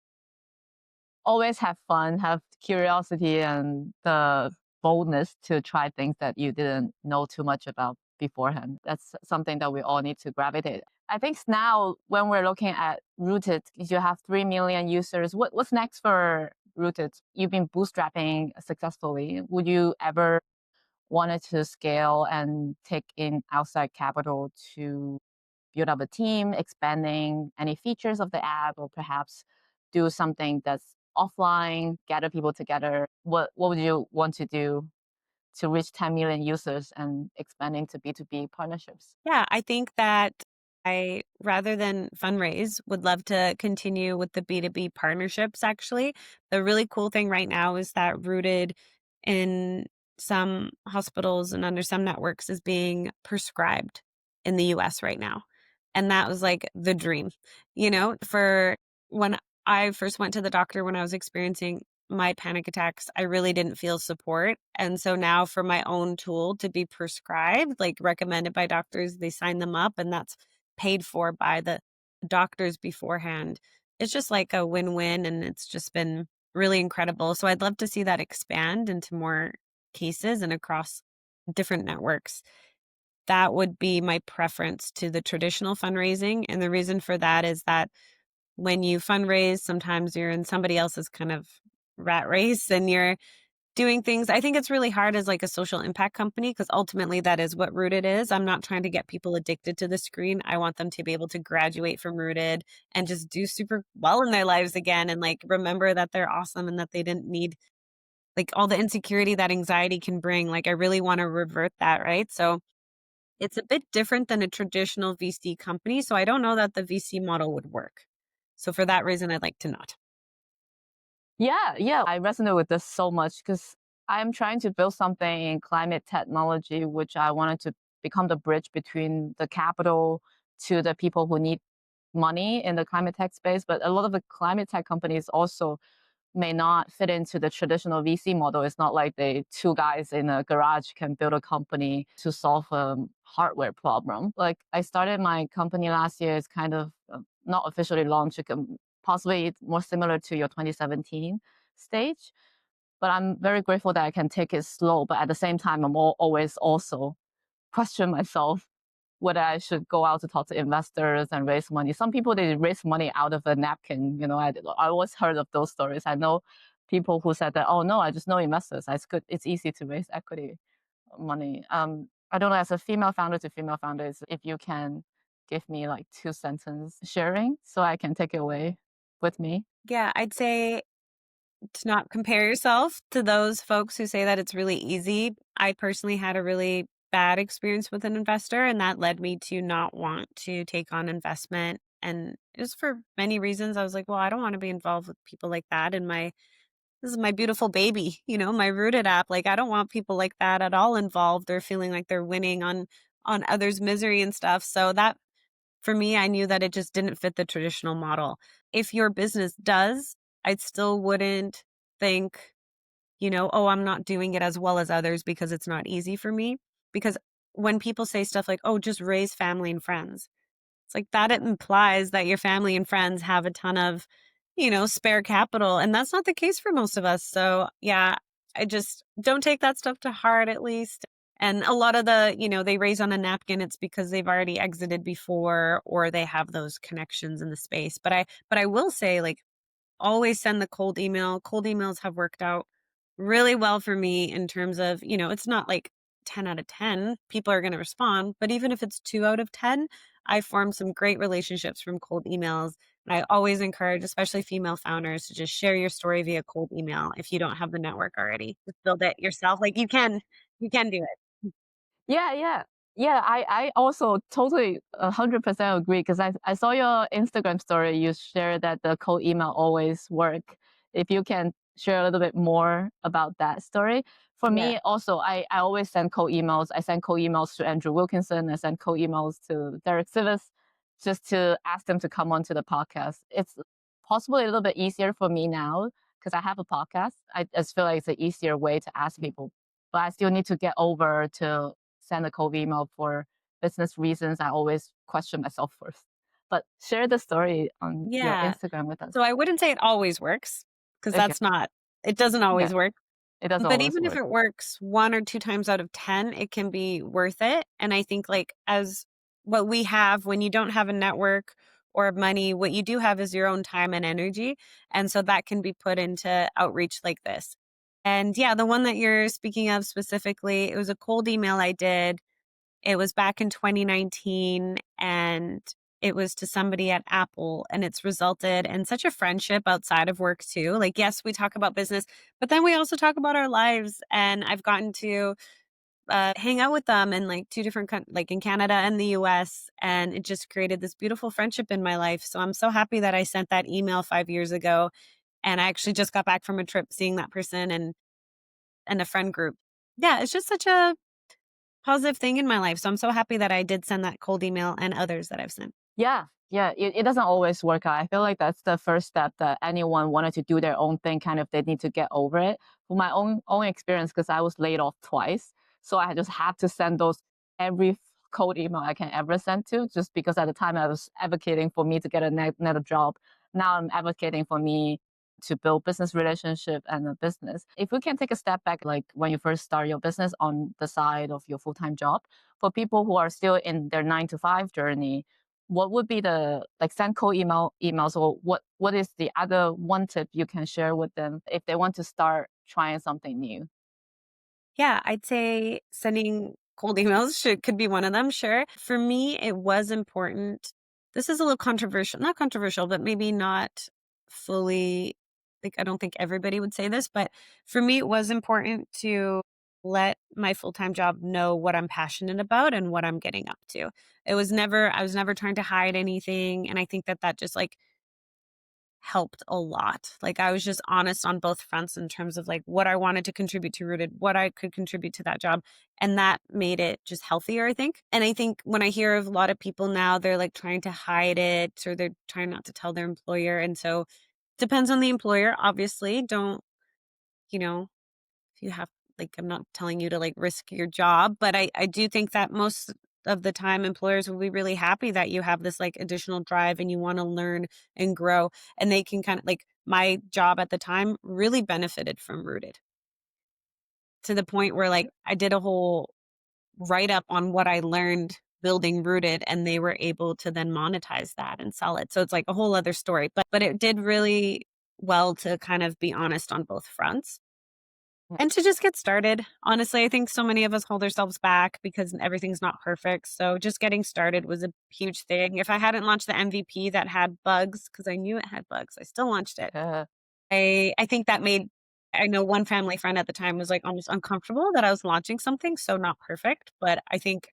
Always have fun, have curiosity and the boldness to try things that you didn't know too much about beforehand. That's something that we all need to gravitate. I think now when we're looking at Rooted, you have 3 million users. What's next for Rooted? You've been bootstrapping successfully. Would you ever wanted to scale and take in outside capital to build up a team, expanding any features of the app, or perhaps do something that's offline, gather people together? What would you want to do to reach 10 million users and expanding to B2B partnerships? Yeah, I think that I, rather than fundraise, would love to continue with the B2B partnerships, actually. The really cool thing right now is that Rooted in some hospitals and under some networks is being prescribed in the US right now. And that was like the dream, for when I first went to the doctor when I was experiencing my panic attacks, I really didn't feel support. And so now for my own tool to be prescribed, like recommended by doctors, they sign them up and that's paid for by the doctors beforehand. It's just like a win-win and it's just been really incredible. So I'd love to see that expand into more cases and across different networks. That would be my preference to the traditional fundraising. And the reason for that is that when you fundraise, sometimes you're in somebody else's kind of rat race and you're doing things. I think it's really hard as like a social impact company because ultimately that is what Rooted is. I'm not trying to get people addicted to the screen. I want them to be able to graduate from Rooted and just do super well in their lives again and like remember that they're awesome and that they didn't need like all the insecurity that anxiety can bring. Like I really want to revert that, right? So it's a bit different than a traditional VC company. So I don't know that the VC model would work. So for that reason, I'd like to not. Yeah, I resonate with this so much because I'm trying to build something in climate technology, which I wanted to become the bridge between the capital to the people who need money in the climate tech space. But a lot of the climate tech companies also may not fit into the traditional VC model. It's not like they two guys in a garage can build a company to solve a hardware problem. Like I started my company last year. It's kind of not officially launched. Possibly more similar to your 2017 stage. But I'm very grateful that I can take it slow. But at the same time, I'm always also question myself whether I should go out to talk to investors and raise money. Some people, they raise money out of a napkin. I always heard of those stories. I know people who said that, oh no, I just know investors. It's easy to raise equity money. I don't know, as a female founder to female founders, if you can give me like 2 sentence sharing so I can take it away with me. Yeah, I'd say to not compare yourself to those folks who say that it's really easy. I personally had a really bad experience with an investor, and that led me to not want to take on investment. And it was for many reasons. I was like, well, I don't want to be involved with people like that. And this is my beautiful baby, my Rooted app. Like, I don't want people like that at all involved. They're feeling like they're winning on others' misery and stuff. So that for me, I knew that it just didn't fit the traditional model. If your business does, I still wouldn't think, oh, I'm not doing it as well as others because it's not easy for me. Because when people say stuff like, oh, just raise family and friends, it's like that it implies that your family and friends have a ton of, spare capital. And that's not the case for most of us. So yeah, I just don't take that stuff to heart at least. And a lot of the, they raise on a napkin, it's because they've already exited before or they have those connections in the space. But I will say, like, always send the cold email. Cold emails have worked out really well for me in terms of, it's not like 10 out of 10 people are going to respond, but even if it's 2 out of 10, I formed some great relationships from cold emails. And I always encourage, especially female founders, to just share your story via cold email if you don't have the network already. Just build it yourself. Like you can do it. Yeah. I also totally 100% agree because I saw your Instagram story. You shared that the cold email always work. If you can share a little bit more about that story. For Yeah. me, also, I always send cold emails. I send cold emails to Andrew Wilkinson. I send cold emails to Derek Sivas just to ask them to come onto the podcast. It's possibly a little bit easier for me now because I have a podcast. I just feel like it's an easier way to ask people, but I still need to get over to send a cold email for business reasons. I always question myself first. But share the story on your Yeah. Instagram with us. So I wouldn't say it always works because Okay. it doesn't Yeah. always work. It doesn't But always even if work. it works 1 or 2 times out of 10, it can be worth it. And I think like as what we have when you don't have a network or money, what you do have is your own time and energy. And so that can be put into outreach like this. And yeah, the one that you're speaking of specifically, it was a cold email I did. It was back in 2019 and it was to somebody at Apple, and it's resulted in such a friendship outside of work too. Like, yes, we talk about business, but then we also talk about our lives. And I've gotten to hang out with them in like two different, like in Canada and the US. And it just created this beautiful friendship in my life. So I'm so happy that I sent that email 5 years ago. And I actually just got back from a trip seeing that person and a friend group. Yeah, it's just such a positive thing in my life. So I'm so happy that I did send that cold email and others that I've sent. Yeah, yeah. It doesn't always work out. I feel like that's the first step that anyone wanted to do their own thing, kind of they need to get over it. For my own experience, because I was laid off twice, so I just had to send those every cold email I can ever send to, just because at the time I was advocating for me to get another job. Now I'm advocating for me to build business relationship and a business. If we can take a step back, like when you first start your business on the side of your full-time job, for people who are still in their 9 to 5 journey, what would be the like send cold emails, or what is the other one tip you can share with them if they want to start trying something new? Yeah, I'd say sending cold emails could be one of them, sure. For me, it was important. This is a little controversial, not controversial, but maybe not fully like I don't think everybody would say this, but for me it was important to let my full-time job know what I'm passionate about and what I'm getting up to. I was never trying to hide anything, and I think that that just like helped a lot. Like I was just honest on both fronts in terms of like what I wanted to contribute to Rooted, what I could contribute to that job. And that made it just healthier, I think. And I think when I hear of a lot of people now, they're like trying to hide it or they're trying not to tell their employer. And so depends on the employer, obviously. Don't, you know, if you have like I'm not telling you to like risk your job, but I do think that most of the time employers will be really happy that you have this like additional drive and you want to learn and grow, and they can kind of like my job at the time really benefited from Rooted to the point where like I did a whole write up on what I learned building Rooted, and they were able to then monetize that and sell it. So it's like a whole other story, but it did really well to kind of be honest on both fronts. And to just get started. Honestly, I think so many of us hold ourselves back because everything's not perfect. So just getting started was a huge thing. If I hadn't launched the MVP that had bugs, because I knew it had bugs, I still launched it. Yeah. I think that made I know one family friend at the time was like almost uncomfortable that I was launching something so not perfect. But I think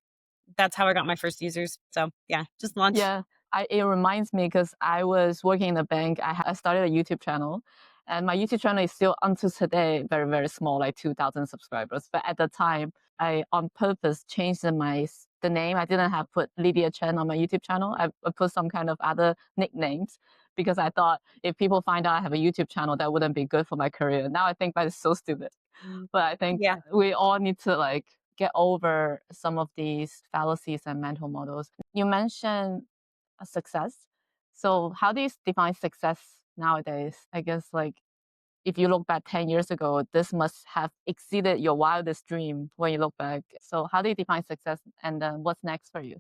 that's how I got my first users. So yeah, just launch. Yeah, it reminds me because I was working in a bank. I started a YouTube channel, and my YouTube channel is still until today very, very small, like 2,000 subscribers. But at the time, I on purpose changed the name. I didn't have put Lydia Chen on my YouTube channel. I put some kind of other nicknames because I thought if people find out I have a YouTube channel, that wouldn't be good for my career. Now I think that is so stupid. But I think Yeah. we all need to like get over some of these fallacies and mental models. You mentioned a success. So how do you define success nowadays? I guess like if you look back 10 years ago, this must have exceeded your wildest dream when you look back. So how do you define success, and then what's next for you?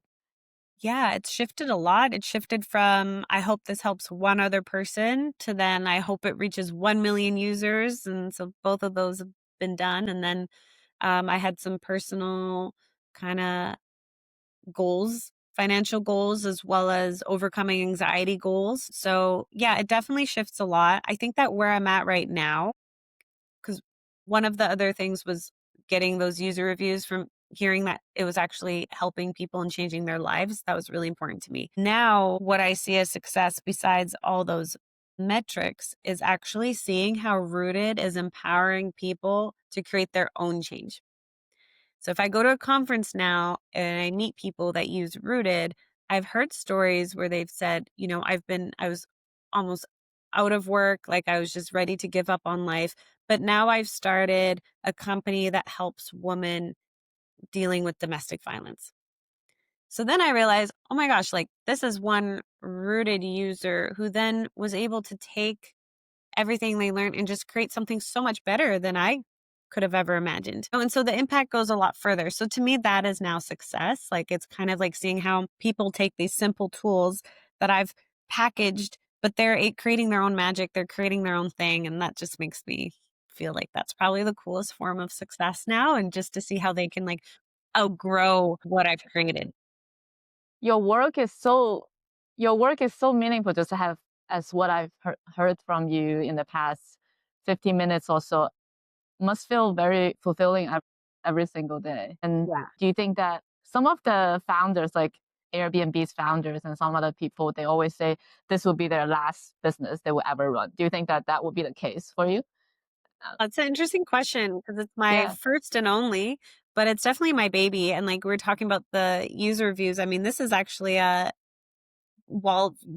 Yeah, it's shifted a lot. It shifted from I hope this helps one other person to then I hope it reaches 1 million users. And so both of those have been done. And then I had some personal kind of goals, financial goals, as well as overcoming anxiety goals. So yeah, it definitely shifts a lot. I think that where I'm at right now, because one of the other things was getting those user reviews from hearing that it was actually helping people and changing their lives. That was really important to me. Now, what I see as success besides all those metrics is actually seeing how Rooted is empowering people to create their own change. So if I go to a conference now and I meet people that use Rooted, I've heard stories where they've said, I was almost out of work, like I was just ready to give up on life. But now I've started a company that helps women dealing with domestic violence. So then I realized, oh my gosh, like this is one rooted user who then was able to take everything they learned and just create something so much better than I could have ever imagined. Oh, and so the impact goes a lot further. So to me, that is now success. Like it's kind of like seeing how people take these simple tools that I've packaged, but they're creating their own magic. They're creating their own thing. And that just makes me feel like that's probably the coolest form of success now. And just to see how they can like outgrow what I've created. Your work is so your work is so meaningful just to have as what I've heard from you in the past 15 minutes or so must feel very fulfilling every single day. And Yeah. do you think that some of the founders, like Airbnb's founders and some other people, they always say this will be their last business they will ever run? Do you think that that would be the case for you? That's an interesting question because it's my Yeah. first and only, but it's definitely my baby. And like we are talking about the user reviews. I mean, this is actually a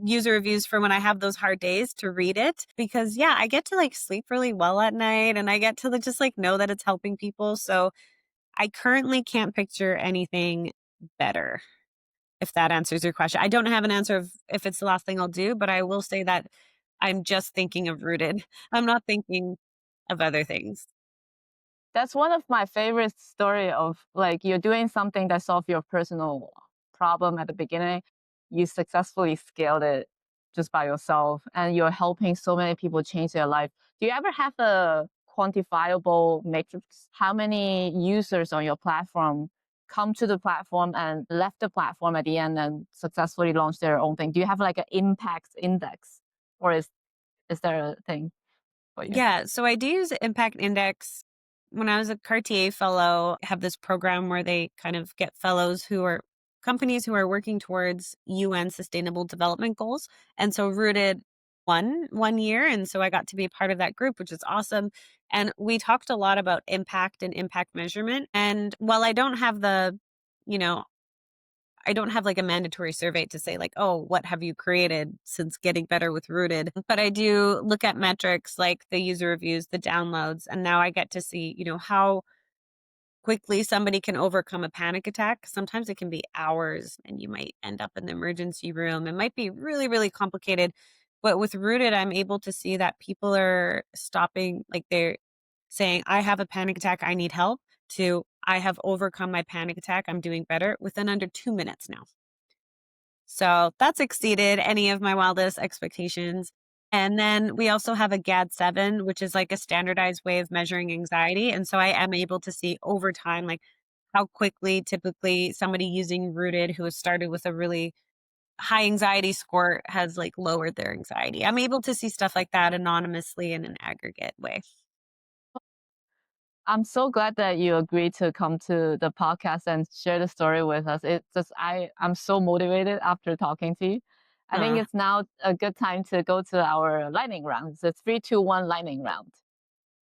user reviews for when I have those hard days to read it because yeah, I get to like sleep really well at night and I get to just like know that it's helping people. So I currently can't picture anything better. If that answers your question. I don't have an answer of if it's the last thing I'll do, but I will say that I'm just thinking of rooted. I'm not thinking of other things. That's one of my favorite story of like you're doing something that solve your personal problem at the beginning. You successfully scaled it just by yourself and you're helping so many people change their life. Do you ever have a quantifiable matrix? How many users on your platform come to the platform and left the platform at the end and successfully launched their own thing? Do you have like an impact index or is there a thing for you? Yeah, so I do use Impact Index. When I was a Cartier fellow, I have this program where they kind of get fellows who are companies who are working towards UN Sustainable Development Goals. And so Rooted won 1 year. And so I got to be a part of that group, which is awesome. And we talked a lot about impact and impact measurement. And while I don't have you know, I don't have like a mandatory survey to say like, oh, what have you created since getting better with Rooted? But I do look at metrics like the user reviews, the downloads, and now I get to see, how quickly somebody can overcome a panic attack. Sometimes it can be hours and you might end up in the emergency room. It might be really, really complicated. But with Rooted, I'm able to see that people are stopping, like they're saying, I have a panic attack, I need help, to I have overcome my panic attack, I'm doing better within under 2 minutes now. So that's exceeded any of my wildest expectations. And then we also have a GAD-7, which is like a standardized way of measuring anxiety. And so I am able to see over time, like how quickly typically somebody using Rooted who has started with a really high anxiety score has like lowered their anxiety. I'm able to see stuff like that anonymously in an aggregate way. I'm so glad that you agreed to come to the podcast and share the story with us. It's just I'm so motivated after talking to you. I think Uh, it's now a good time to go to our lightning round. It's a 3, 2, 1 lightning round.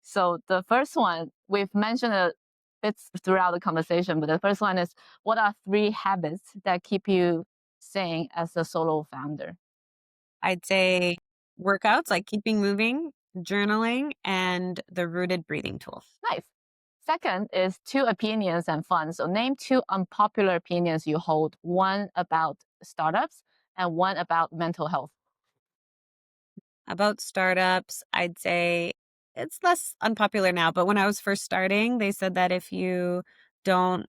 So the first one we've mentioned a bit throughout the conversation, but the first one is what are 3 habits that keep you sane as a solo founder? I'd say workouts, like keeping moving, journaling, and the Rooted breathing tool. Nice. Second is 2 opinions and fun. So name 2 unpopular opinions you hold, one about startups and one about mental health. About startups, I'd say it's less unpopular now, but when I was first starting, they said that if you don't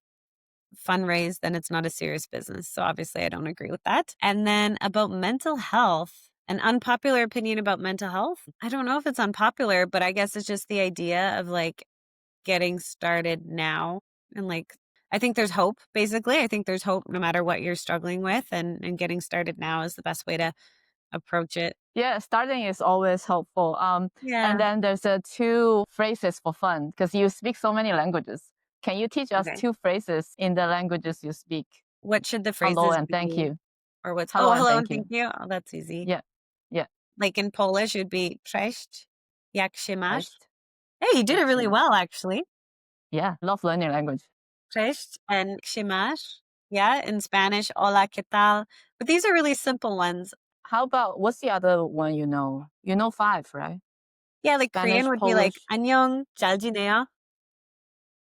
fundraise, then it's not a serious business. So obviously, I don't agree with that. And then about mental health, an unpopular opinion about mental health. I don't know if it's unpopular, but I guess it's just the idea of like getting started now. And like, I think there's hope, basically. I think there's hope no matter what you're struggling with, and getting started now is the best way to approach it. Yeah, starting is always helpful. And Yeah. then there's 2 phrases for fun because you speak so many languages. Can you teach us Okay. 2 phrases in the languages you speak? What should the Hello phrases and thank be? you. Or what's Hello oh, and hello thank and you. thank you? Oh, that's easy. Yeah, yeah. Like in Polish, it would be cześć, jak się masz? Cześć. Hey, you did it Jak się really masz? well, actually. Yeah, love learning language. Cześć and jak się masz? Yeah, in Spanish, hola, ¿qué tal? But these are really simple ones. How about, what's the other one you know? You know 5, right? Yeah, like Spanish, Korean would be like Polish. 안녕, 잘 지내요?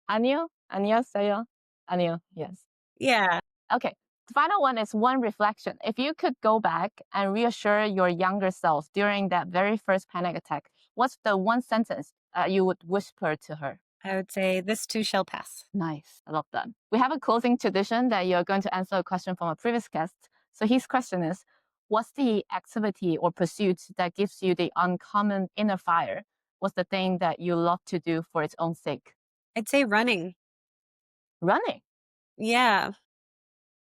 안녕? 안녕하세요? 안녕, yes. Yeah. Okay. The final one is one reflection. If you could go back and reassure your younger self during that very first panic attack, what's the one sentence you would whisper to her? I would say this too shall pass. Nice. I love that. We have a closing tradition that you're going to answer a question from a previous guest. So his question is, what's the activity or pursuit that gives you the uncommon inner fire? What's the thing that you love to do for its own sake? I'd say running. Running. Yeah.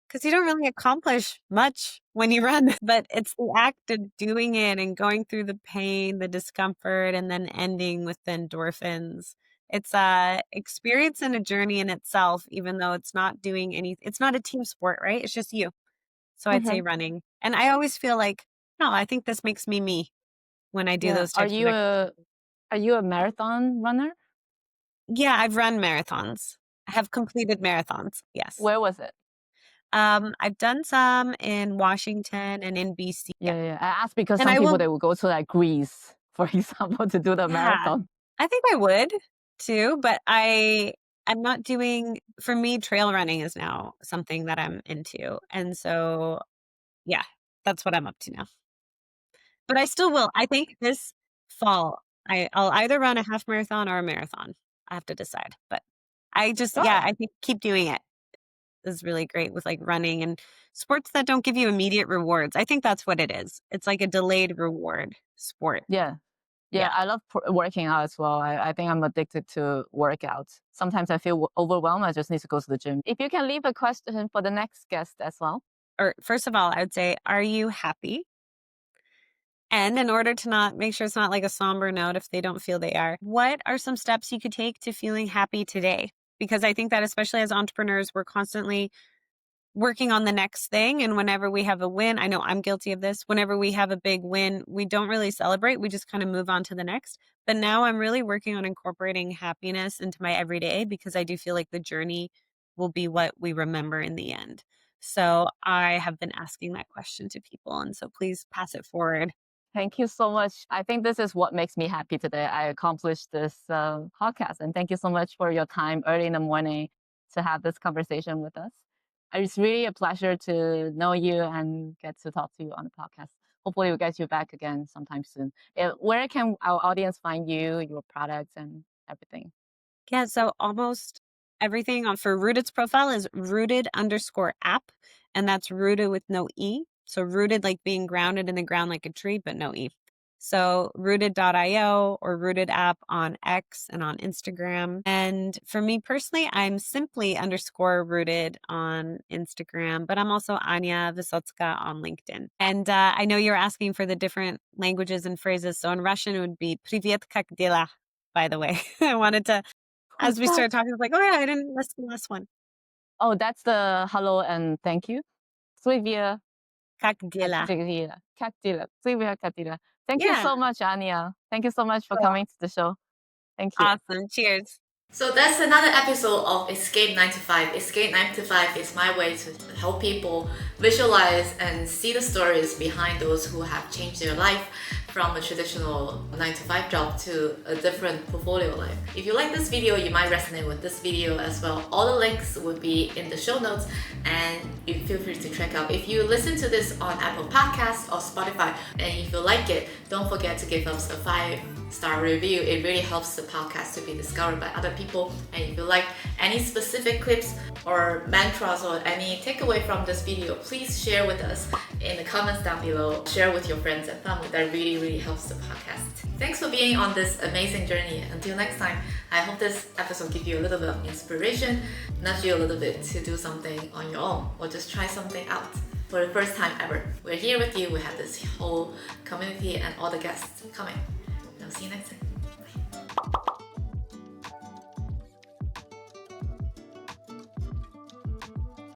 Because you don't really accomplish much when you run, but it's the act of doing it and going through the pain, the discomfort, and then ending with the endorphins. It's a experience and a journey in itself, even though it's not doing any, it's not a team sport, right? It's just you. So I'd say running. And I always feel like, no, I think this makes me when I do Yeah. those types of Are you a marathon runner? Yeah, I've run marathons. I have completed marathons. Yes. Where was it? I've done some in Washington and in BC. Yeah. I asked because And some I people, will, they will go to like Greece, for example, to do the yeah, marathon. I think I would too, but I'm not doing, for me, trail running is now something that I'm into. And so, yeah, that's what I'm up to now. But I still will. I think this fall, I'll either run a half marathon or a marathon. I have to decide. But Oh, I think keep doing it is really great with like running and sports that don't give you immediate rewards. I think that's what it is. It's like a delayed reward sport. yeah. Yeah, Yeah. I love working out as well. I think I'm addicted to workouts. Sometimes I feel overwhelmed. I just need to go to the gym. If you can leave a question for the next guest as well. Or first of all, I would say, are you happy? And in order to not make sure it's not like a somber note if they don't feel they are, what are some steps you could take to feeling happy today? Because I think that especially as entrepreneurs, we're constantly working on the next thing. And whenever we have a win, I know I'm guilty of this. Whenever we have a big win, we don't really celebrate. We just kind of move on to the next. But now I'm really working on incorporating happiness into my everyday because I do feel like the journey will be what we remember in the end. So I have been asking that question to people. And so please pass it forward. Thank you so much. I think this is what makes me happy today. I accomplished this podcast. And thank you so much for your time early in the morning to have this conversation with us. It's really a pleasure to know you and get to talk to you on the podcast. Hopefully, we'll get you back again sometime soon. Where can our audience find you, your products, and everything? Yeah, so almost everything on for Rooted's profile is rooted_app, and that's rooted with no E. So rooted like being grounded in the ground like a tree, but no E. So rooted.io or rooted app on X and on Instagram. And for me personally, I'm simply _rooted on Instagram, but I'm also Ania Wysocka on LinkedIn. And I know you're asking for the different languages and phrases. So in Russian, it would be Привет, как дела? By the way, I wanted to, as What's we that? started talking, I was like, oh yeah, I didn't list the last one. Oh, that's the hello and thank you. Привет, Как дела? как дела? Привет, как дела? Thank you Yeah. so much, Ania. Thank you so much for coming to the show. Thank you. Awesome. Cheers. So that's another episode of Escape 9 to 5. Escape 9 to 5 is my way to help people visualize and see the stories behind those who have changed their life from a traditional 9 to 5 job to a different portfolio life. If you like this video, you might resonate with this video as well. All the links will be in the show notes and you feel free to check out. If you listen to this on Apple Podcasts or Spotify and if you like it, don't forget to give us a 5-star review. It really helps the podcast to be discovered by other people. And if you like any specific clips or mantras or any takeaway from this video, please share with us in the comments down below. Share with your friends and family. That really helps the podcast. Thanks for being on this amazing journey. Until next time, I hope this episode gives you a little bit of inspiration, nudge you a little bit to do something on your own or just try something out for the first time ever. We're here with you. We have this whole community and all the guests coming. I'll see you next time.